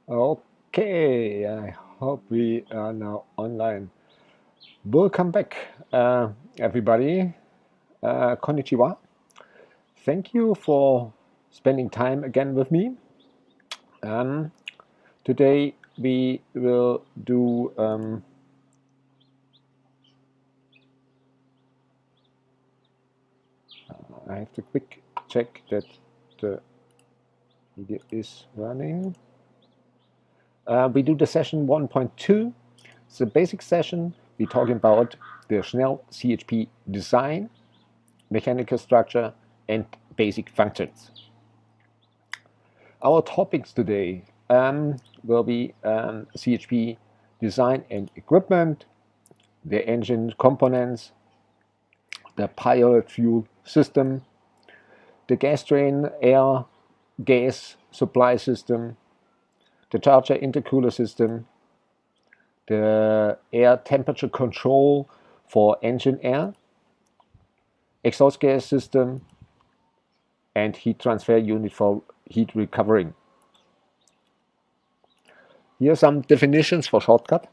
Okay, I hope we are now online. Welcome back, everybody. Konnichiwa. Thank you for spending time again with me. Today we will do I have to quick check that the video is running. We do the session 1.2. It's a basic session. We're talking about the Schnell CHP design, mechanical structure, and basic functions. Our topics today will be CHP design and equipment, the engine components, the pilot fuel system, the gas train air gas supply system, the charger intercooler system, the air temperature control for engine air, exhaust gas system, and heat transfer unit for heat recovering. Here are some definitions for shortcut.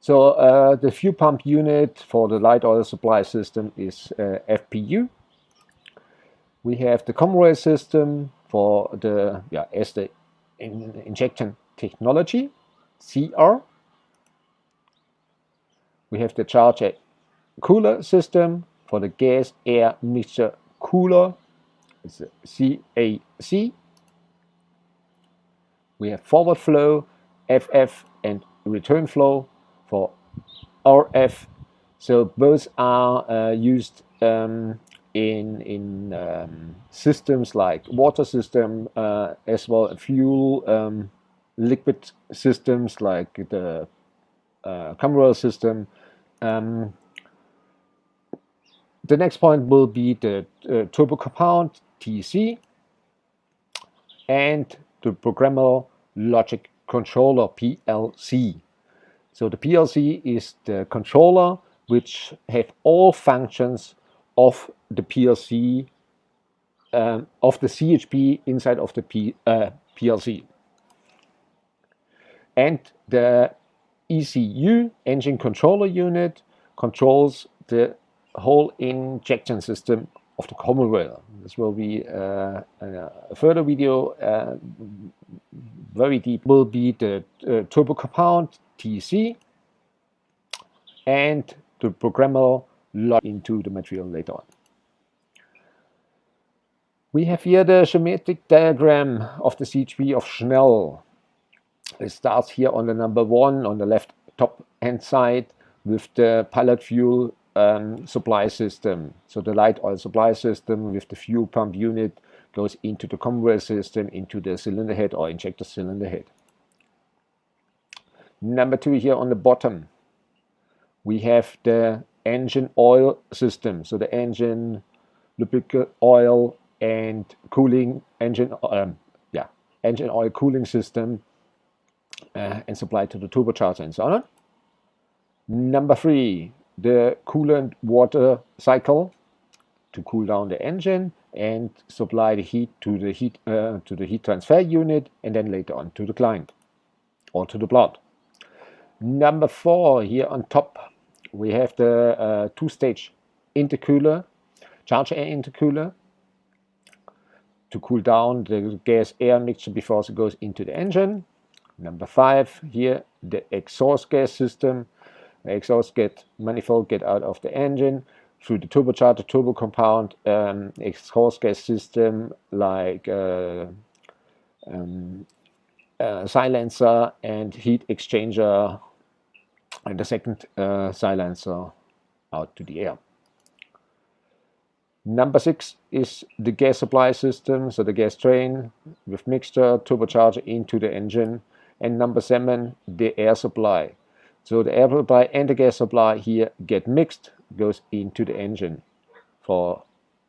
So the fuel pump unit for the light oil supply system is FPU. We have the common rail system for the injection technology, CR. We have the charger cooler system for the gas air mixture cooler, it's CAC. We have forward flow, FF, and return flow for RF. So both are used in systems like water system, as well as fuel liquid systems like the common rail system. The next point will be the turbo compound, TC, and the programmable logic controller, PLC. So the PLC is the controller which have all functions of the PLC, of the CHP inside of the PLC. And the ECU, engine controller unit, controls the whole injection system of the common rail. This will be a further video, very deep, will be the turbo compound, TC, and the programmable logic into the material later on. We have here the schematic diagram of the CHP of Schnell. It starts here on the number 1 on the left top hand side with the pilot fuel supply system. So the light oil supply system with the fuel pump unit goes into the common rail system, into the cylinder head or injector cylinder head. Number 2 here on the bottom, we have the engine oil system. So the engine, lubricant oil, and cooling engine oil cooling system, and supply to the turbocharger and so on. Number 3, the coolant water cycle to cool down the engine and supply the heat to the heat transfer unit, and then later on to the client or to the plant. Number 4, here on top, we have the 2-stage intercooler, charger air intercooler, to cool down the gas air mixture before it goes into the engine. Number 5, here the exhaust gas system. The exhaust manifold get out of the engine through the turbocharger, turbo compound, exhaust gas system like silencer and heat exchanger, and the second silencer out to the air. Number 6 is the gas supply system, so the gas train with mixture, turbocharger into the engine. And number 7, the air supply. So the air supply and the gas supply here get mixed, goes into the engine for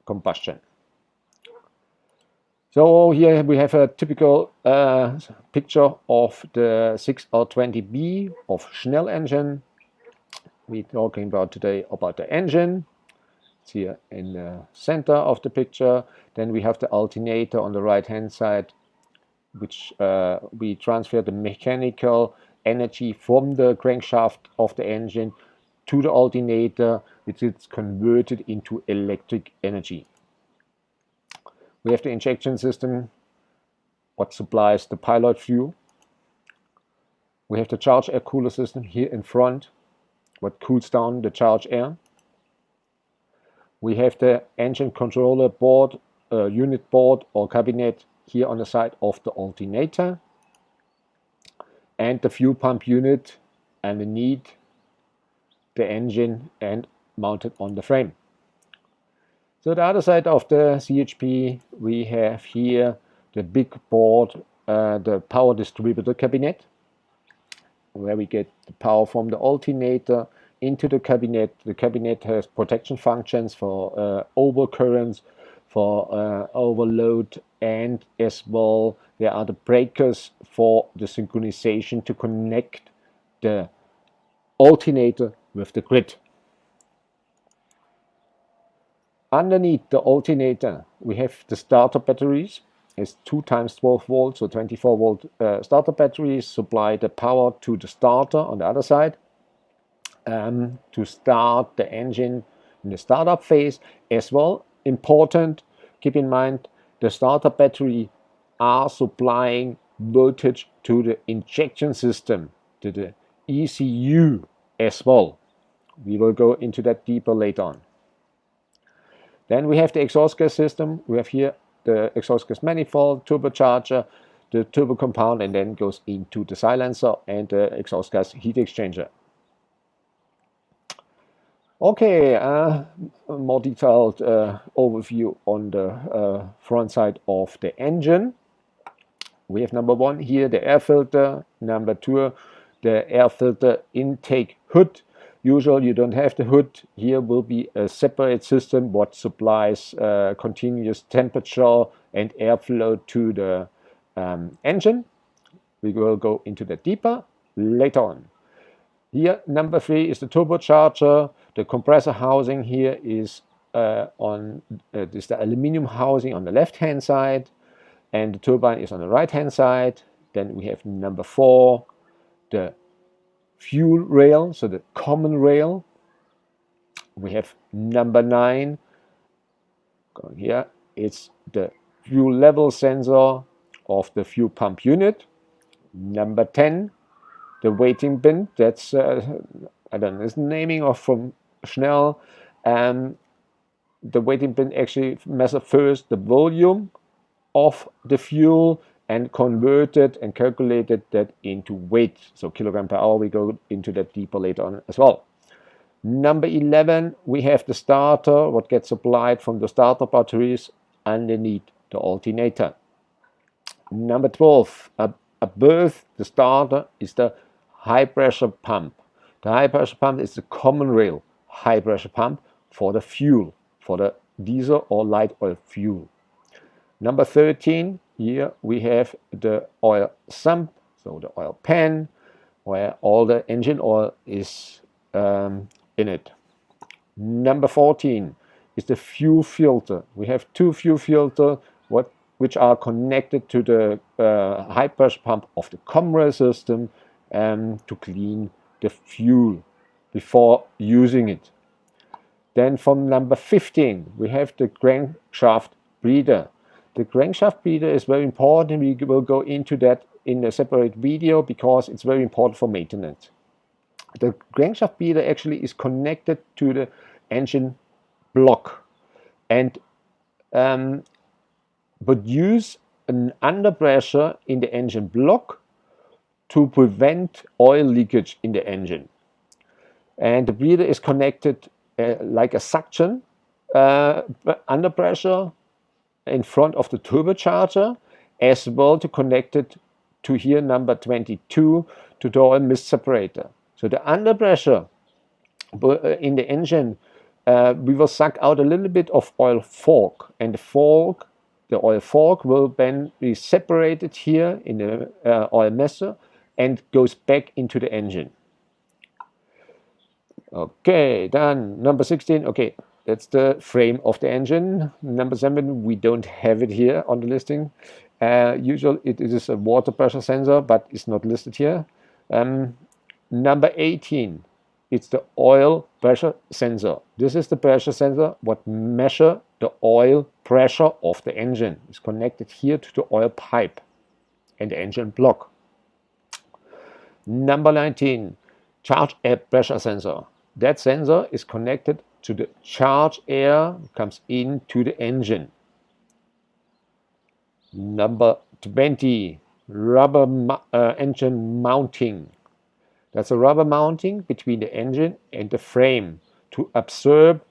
combustion. So here we have a typical picture of the 6R20B of Schnell engine. We're talking about today about the engine. It's here in the center of the picture. Then we have the alternator on the right hand side which we transfer the mechanical energy from the crankshaft of the engine to the alternator, which is converted into electric energy. We have the injection system, what supplies the pilot fuel. We have the charge air cooler system here in front, what cools down the charge air. We have the engine controller board, unit board or cabinet here on the side of the alternator, and the fuel pump unit underneath the engine and mounted on the frame. So the other side of the CHP, we have here the big board, the power distributor cabinet, where we get the power from the alternator into the cabinet. The cabinet has protection functions for overcurrents, for overload, and as well there are the breakers for the synchronization to connect the alternator with the grid. Underneath the alternator we have the starter batteries. It's 2 times 12 volts, so 24 volt starter batteries supply the power to the starter on the other side to start the engine in the startup phase. As well, important, keep in mind, the starter battery are supplying voltage to the injection system, to the ECU as well. We will go into that deeper later on. Then we have the exhaust gas system. We have here the exhaust gas manifold, turbocharger, the turbo compound, and then goes into the silencer and the exhaust gas heat exchanger. Okay, a more detailed overview on the front side of the engine. We have number 1 here, the air filter. Number 2, the air filter intake hood. Usually you don't have the hood. Here will be a separate system what supplies continuous temperature and airflow to the engine. We will go into that deeper later on. Here, number 3 is the turbocharger. The compressor housing here is this the aluminum housing on the left-hand side, and the turbine is on the right-hand side. Then we have number 4, the fuel rail, so the common rail. We have number 9, going here, it's the fuel level sensor of the fuel pump unit. Number 10, the waiting bin. That's I don't know, it's naming of from Schnell. The waiting bin actually measures first the volume of the fuel and converted and calculated that into weight, so kilogram per hour. We go into that deeper later on as well. Number 11, we have the starter, what gets supplied from the starter batteries underneath the alternator. Number 12, above the starter is the high pressure pump. The high pressure pump is the common rail high pressure pump for the fuel, for the diesel or light oil fuel. Number 13, here we have the oil sump, so the oil pan, where all the engine oil is in it. Number 14 is the fuel filter. We have 2 fuel filters which are connected to the high pressure pump of the common rail system to clean the fuel before using it. Then from number 15 we have the crankshaft breather. The crankshaft breather is very important. We will go into that in a separate video because it's very important for maintenance. The crankshaft breather actually is connected to the engine block and produce an underpressure in the engine block to prevent oil leakage in the engine. And the breather is connected like a suction under pressure in front of the turbocharger, as well to connect it to here number 22 to the oil mist separator. So the under pressure in the engine, we will suck out a little bit of oil fork, and the oil fork will then be separated here in the oil messer and goes back into the engine. Okay, then number 16. Okay, That's the frame of the engine. Number 7, we don't have it here on the listing. Usually it is a water pressure sensor, but it's not listed here. Number 18, it's the oil pressure sensor. This is the pressure sensor what measure the oil pressure of the engine. It's connected here to the oil pipe and the engine block. Number 19, charge air pressure sensor. That sensor is connected to the charge air comes into the engine. Number 20, rubber engine mounting. That's a rubber mounting between the engine and the frame to absorb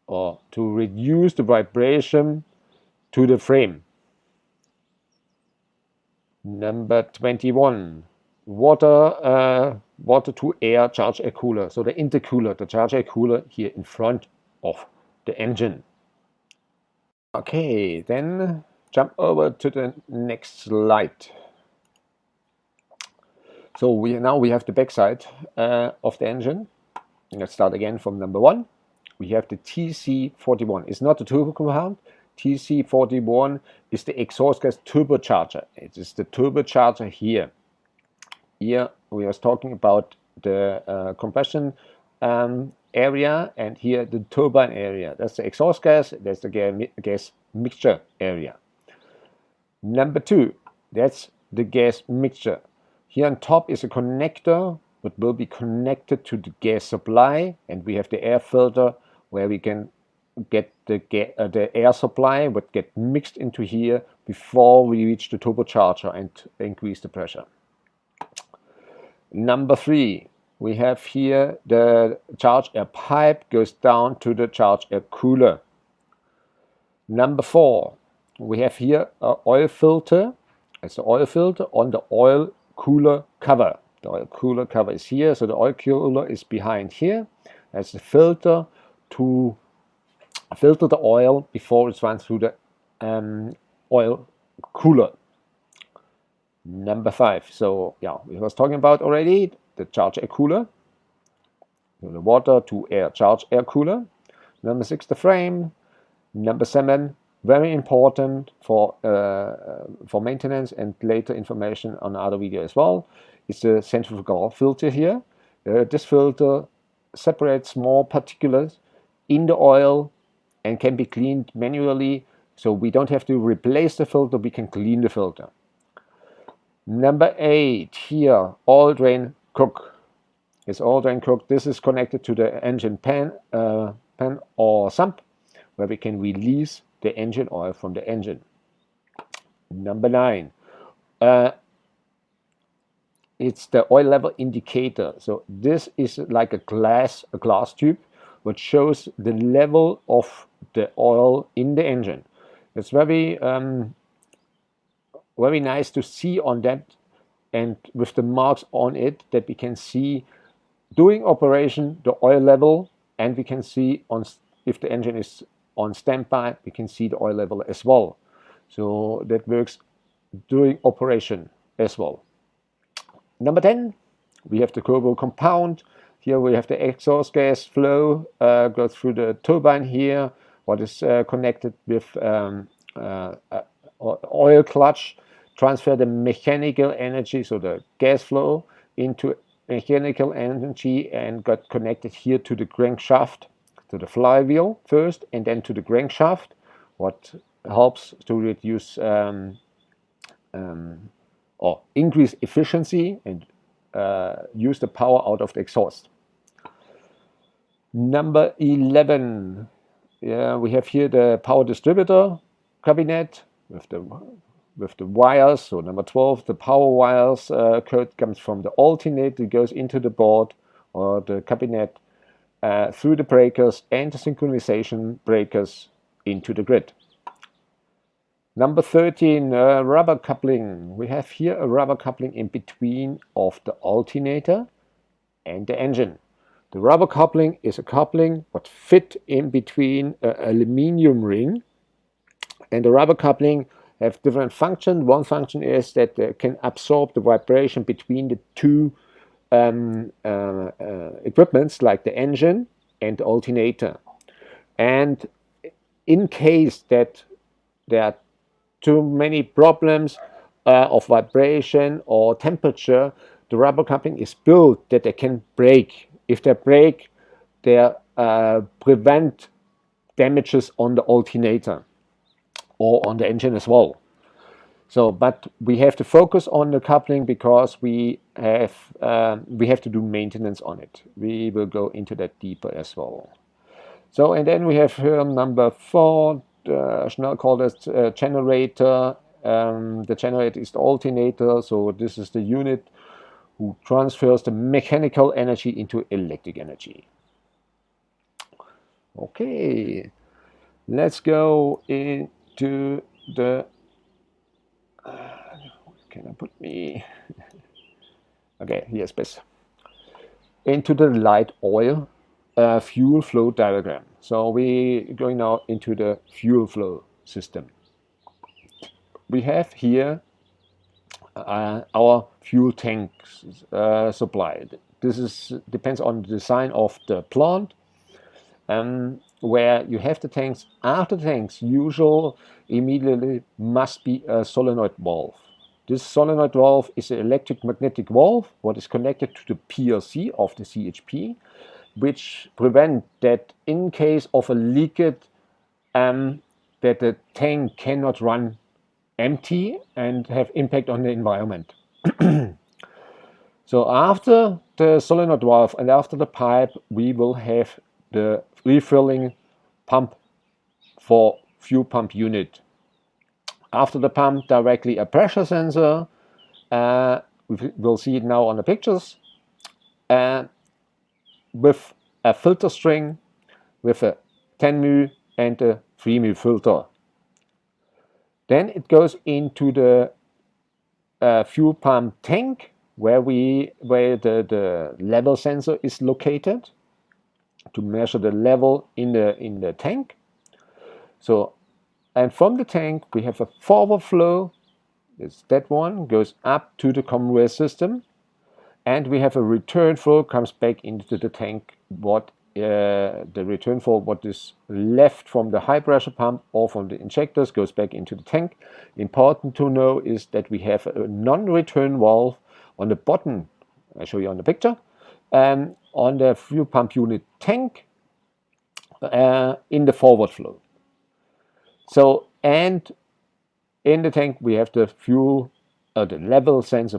or to reduce the vibration to the frame. Number 21, water to air charge air cooler. So the intercooler, the charge air cooler here in front of the engine. Okay, then jump over to the next slide. So now we have the backside of the engine. Let's start again from number 1. We have the TC41. It's not the turbo compound. TC41 is the exhaust gas turbocharger. It is the turbocharger here. Here we are talking about the compression area, and here the turbine area. That's the exhaust gas. That's the gas mixture area. Number 2, that's the gas mixture. Here on top is a connector that will be connected to the gas supply, and we have the air filter where we can get the air supply would get mixed into here before we reach the turbocharger and increase the pressure. Number 3, we have here the charge air pipe goes down to the charge air cooler. Number 4, we have here an oil filter. It's the oil filter on the oil cooler cover. The oil cooler cover is here, so the oil cooler is behind here. That's the filter to filter the oil before it runs through the oil cooler. Number 5, so yeah, we was talking about already the charge air cooler, the water to air charge air cooler. Number 6, the frame. Number 7, very important for maintenance and later information on other video as well, is the centrifugal filter here. This filter separates small particulates in the oil and can be cleaned manually, so we don't have to replace the filter, we can clean the filter. Number 8, here, oil drain cook. It's oil drain cook. This is connected to the engine pan or sump, where we can release the engine oil from the engine. Number 9, it's the oil level indicator. So this is like a glass tube which shows the level of the oil in the engine. It's very nice to see on that, and with the marks on it, that we can see during operation the oil level, and we can see on if the engine is on standby, we can see the oil level as well. So that works during operation as well. Number 10, we have the turbo compound. Here we have the exhaust gas flow go through the turbine here, what is connected with oil clutch, transfer the mechanical energy, so the gas flow into mechanical energy, and got connected here to the crankshaft, to the flywheel first, and then to the crankshaft, what helps to reduce or increase efficiency and use the power out of the exhaust. Number 11, we have here the power distributor cabinet with the wires. So number 12, the power wires code comes from the alternator, goes into the board or the cabinet through the breakers and the synchronization breakers into the grid. Number 13, rubber coupling. We have here a rubber coupling in between of the alternator and the engine. The rubber coupling is a coupling what fit in between an aluminium ring, and the rubber coupling have different function. One function is that they can absorb the vibration between the two equipments, like the engine and the alternator. And in case that there are too many problems of vibration or temperature, the rubber coupling is built that they can break. If they break, they prevent damages on the alternator or on the engine as well. So, but we have to focus on the coupling because we have to do maintenance on it. We will go into that deeper as well. So, and then we have here number 4. Schnell called it generator. The generator is the alternator. So this is the unit who transfers the mechanical energy into electric energy. Okay, let's go into the can I put me okay, here's best, into the light oil fuel flow diagram. So we're going now into the fuel flow system. We have here our fuel tanks supplied. This depends on the design of the plant, where you have the tanks. After the tanks, usual immediately must be a solenoid valve. This solenoid valve is an electric magnetic valve what is connected to the PLC of the CHP, which prevent that in case of a leakage that the tank cannot run empty and have impact on the environment. So after the solenoid valve and after the pipe, we will have the refilling pump for fuel pump unit. After the pump, directly a pressure sensor. We'll see it now on the pictures. With a filter string, with a 10 μ and a 3 μ filter. Then it goes into the fuel pump tank, where the level sensor is located to measure the level in the tank. So, and from the tank we have a forward flow. It's that one goes up to the conveyor system, and we have a return flow comes back into the tank. What the return flow, what is left from the high pressure pump or from the injectors, goes back into the tank. Important to know is that we have a non-return valve on the bottom. I show you on the picture. On the fuel pump unit tank in the forward flow. So, and in the tank we have the fuel level sensor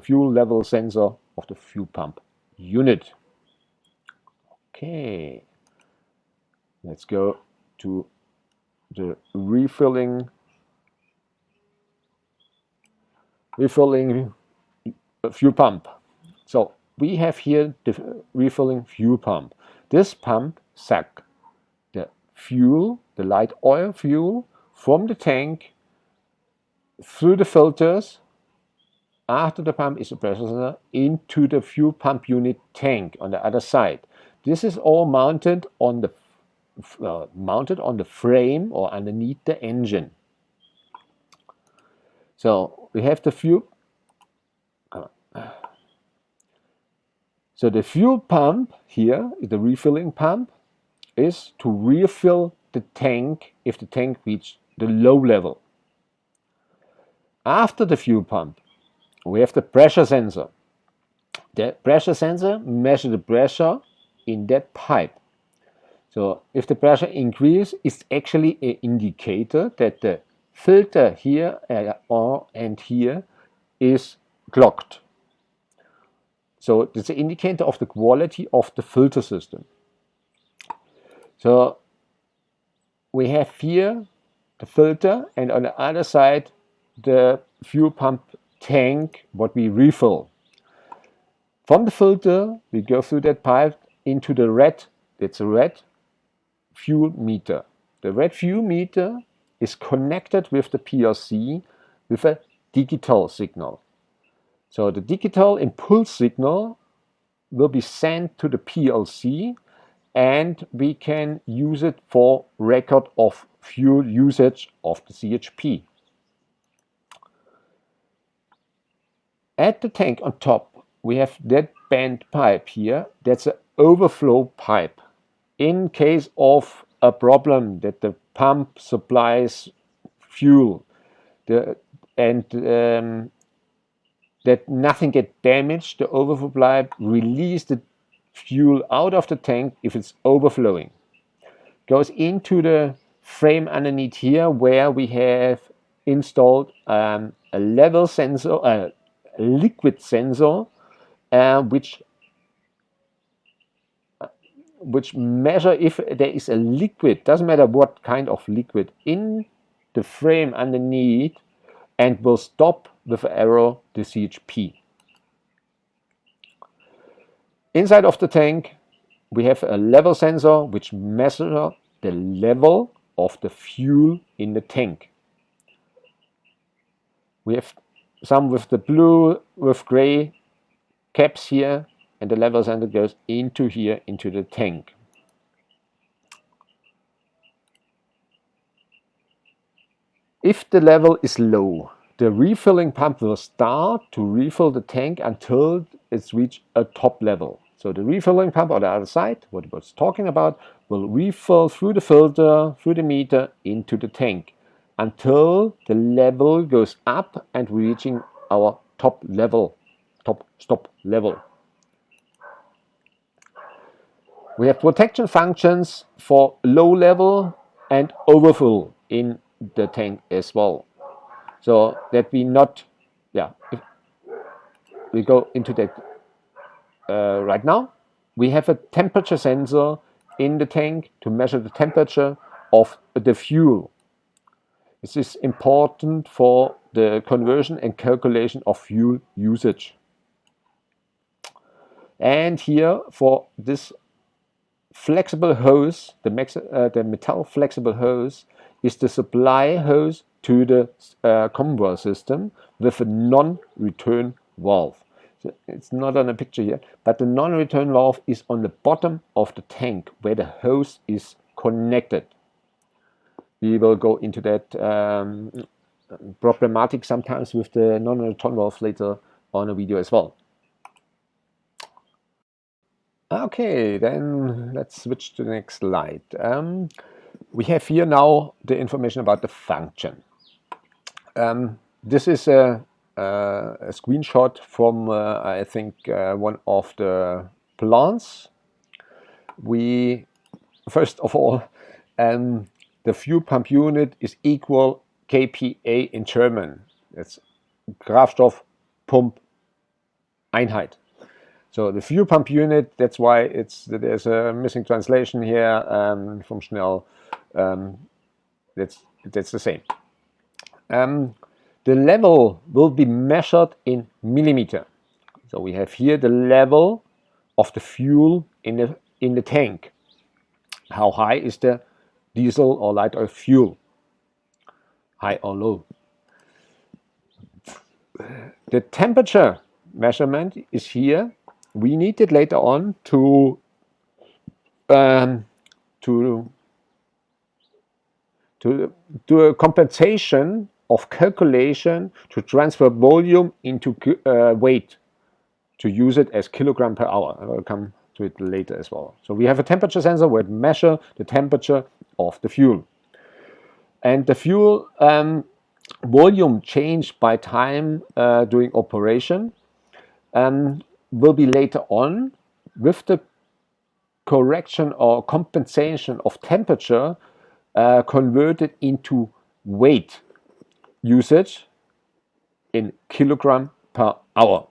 of the fuel pump unit. Okay, let's go to the refilling fuel pump. So we have here the refilling fuel pump. This pump sucks the fuel, the light oil fuel, from the tank through the filters. After the pump is a pressure sensor into the fuel pump unit tank on the other side. This is all mounted on the frame or underneath the engine. So we have the fuel. So the fuel pump here, the refilling pump, is to refill the tank if the tank reaches the low level. After the fuel pump, we have the pressure sensor. The pressure sensor measures the pressure in that pipe. So if the pressure increases, it's actually an indicator that the filter here and here is clogged. So it's an indicator of the quality of the filter system. So we have here the filter, and on the other side the fuel pump tank what we refill. From the filter we go through that pipe into the red, that's a red fuel meter. The red fuel meter is connected with the PLC with a digital signal. So the digital impulse signal will be sent to the PLC, and we can use it for record of fuel usage of the CHP. At the tank on top we have that bent pipe here. That's an overflow pipe. In case of a problem that the pump supplies fuel and that nothing gets damaged, the overflow release the fuel out of the tank if it's overflowing. Goes into the frame underneath here where we have installed a level sensor, a liquid sensor, which measure if there is a liquid, doesn't matter what kind of liquid, in the frame underneath, and will stop with the arrow the CHP. Inside of the tank we have a level sensor which measures the level of the fuel in the tank. We have some with the blue with gray caps here, and the level sensor goes into here, into the tank. If the level is low, the refilling pump will start to refill the tank until it's reached a top level. So the refilling pump on the other side, what I was talking about, will refill through the filter, through the meter, into the tank until the level goes up and reaching our top level, top stop level. We have protection functions for low level and overfill in the tank as well. So that we not, if we go into that right now. We have a temperature sensor in the tank to measure the temperature of the fuel. This is important for the conversion and calculation of fuel usage. And here for this flexible hose, the metal flexible hose is the supply hose to the conveyor system with a non-return valve. So it's not on a picture here, but the non-return valve is on the bottom of the tank where the hose is connected. We will go into that problematic sometimes with the non-return valve later on a video as well. Okay, then let's switch to the next slide. We have here now the information about the function. This is a screenshot from I think one of the plants. First of all, the fuel pump unit is equal kPa in German. It's Kraftstoffpumpeinheit. So the fuel pump unit, that's why there's a missing translation here from Schnell. That's the same. The level will be measured in millimeter. So we have here the level of the fuel in the tank. How high is the diesel or light oil fuel? High or low? The temperature measurement is here. We need it later on to do a compensation of calculation to transfer volume into weight, to use it as kilogram per hour. I will come to it later as well. So we have a temperature sensor where it measures the temperature of the fuel. And the fuel volume change by time during operation will be later on with the correction or compensation of temperature converted into weight usage in kilogram per hour.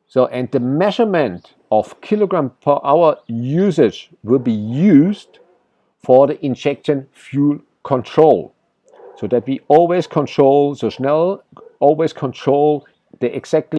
So, and the measurement of kilogram per hour usage will be used for the injection fuel control, so that we always control, so Schnell always control the exactly